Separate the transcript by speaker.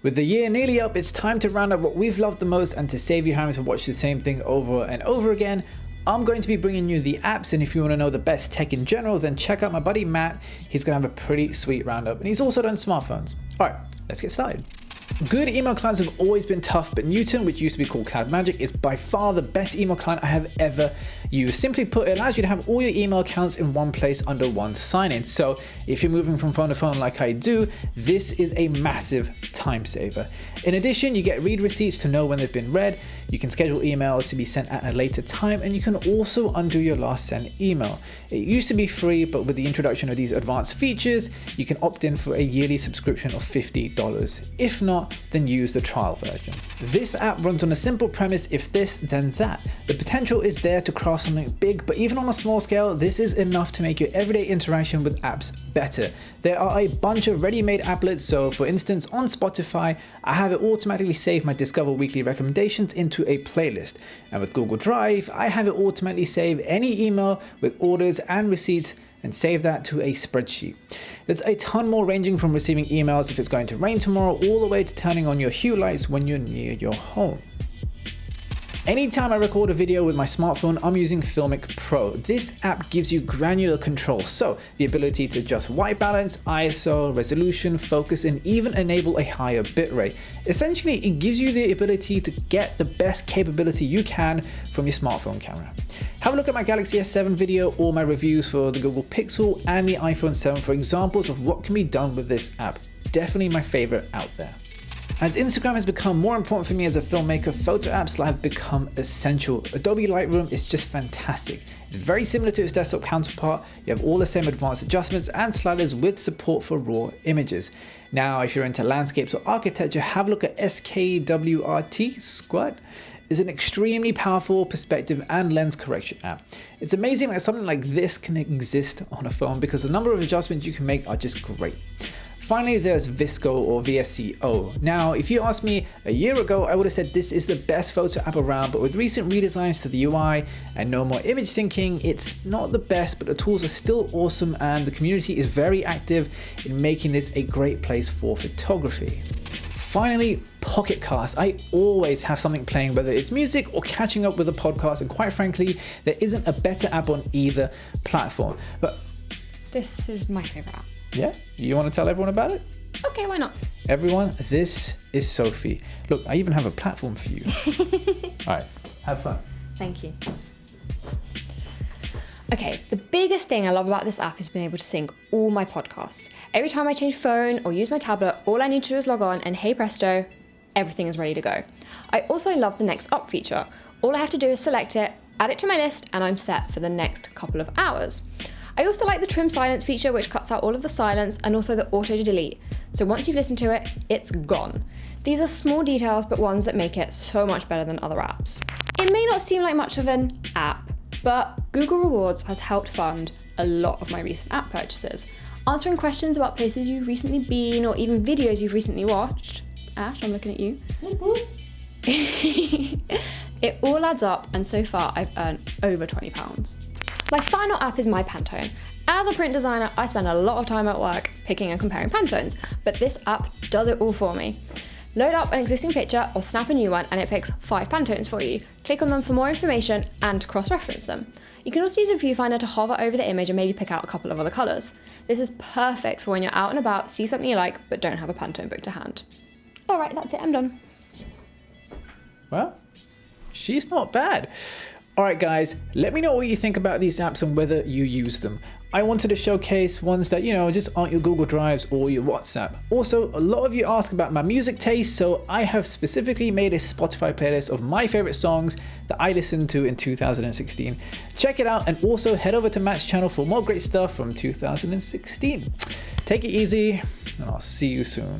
Speaker 1: With the year nearly up, it's time to round up what we've loved the most, and to save you having to watch the same thing over and over again, I'm going to be bringing you the apps, and if you want to know the best tech in general, then check out my buddy Matt. He's going to have a pretty sweet roundup, and he's also done smartphones. All right, let's get started. Good email clients have always been tough, but Newton, which used to be called Cloud Magic, is by far the best email client I have ever used. Simply put, it allows you to have all your email accounts in one place under one sign-in. So if you're moving from phone to phone like I do, this is a massive time saver. In addition, you get read receipts to know when they've been read. You can schedule emails to be sent at a later time, and you can also undo your last sent email. It used to be free, but with the introduction of these advanced features, you can opt in for a yearly subscription of $50. If not, then use the trial version. This app runs on a simple premise: if this, then that. The potential is there to craft something big, but even on a small scale, this is enough to make your everyday interaction with apps better. There are a bunch of ready-made applets, so for instance, on Spotify, I have it automatically save my Discover Weekly recommendations into a playlist. And with Google Drive, I have it automatically save any email with orders and receipts and save that to a spreadsheet. There's a ton more, ranging from receiving emails if it's going to rain tomorrow, all the way to turning on your hue lights when you're near your home. Anytime I record a video with my smartphone, I'm using Filmic Pro. This app gives you granular control, so the ability to adjust white balance, ISO, resolution, focus, and even enable a higher bitrate. Essentially, it gives you the ability to get the best capability you can from your smartphone camera. Have a look at my Galaxy S7 video or my reviews for the Google Pixel and the iPhone 7 for examples of what can be done with this app. Definitely my favorite out there. As Instagram has become more important for me as a filmmaker, photo apps have become essential. Adobe Lightroom is just fantastic. It's very similar to its desktop counterpart. You have all the same advanced adjustments and sliders with support for raw images. Now, if you're into landscapes or architecture, have a look at SKWRT, SKWRT. Is an extremely powerful perspective and lens correction app. It's amazing that something like this can exist on a phone because the number of adjustments you can make are just great. Finally, there's VSCO or VSCO. Now, if you asked me a year ago, I would have said this is the best photo app around, but with recent redesigns to the UI and no more image syncing, it's not the best, but the tools are still awesome and the community is very active in making this a great place for photography. Finally, Pocketcasts. I always have something playing, whether it's music or catching up with a podcast, and quite frankly, there isn't a better app on either platform. But
Speaker 2: this is my favorite app.
Speaker 1: Yeah? You want to tell everyone about it?
Speaker 2: Okay, why not?
Speaker 1: Everyone, this is Sophie. Look, I even have a platform for you. All right, have fun.
Speaker 2: Thank you. Okay, the biggest thing I love about this app is being able to sync all my podcasts. Every time I change phone or use my tablet, all I need to do is log on and hey presto, everything is ready to go. I also love the next up feature. All I have to do is select it, add it to my list, and I'm set for the next couple of hours. I also like the trim silence feature, which cuts out all of the silence, and also the auto delete. So once you've listened to it, it's gone. These are small details, but ones that make it so much better than other apps. It may not seem like much of an app, but Google Rewards has helped fund a lot of my recent app purchases. Answering questions about places you've recently been or even videos you've recently watched. Ash, I'm looking at you. It all adds up, and so far I've earned over £20. My final app is MyPantone. As a print designer, I spend a lot of time at work picking and comparing Pantones, but this app does it all for me. Load up an existing picture or snap a new one and it picks 5 Pantones for you. Click on them for more information and to cross-reference them. You can also use a viewfinder to hover over the image and maybe pick out a couple of other colours. This is perfect for when you're out and about, see something you like, but don't have a Pantone book to hand. All right, that's it, I'm done.
Speaker 1: Well, she's not bad. All right, guys, let me know what you think about these apps and whether you use them. I wanted to showcase ones that, just aren't your Google Drives or your WhatsApp. Also, a lot of you ask about my music taste, so I have specifically made a Spotify playlist of my favorite songs that I listened to in 2016. Check it out, and also head over to Matt's channel for more great stuff from 2016. Take it easy, and I'll see you soon.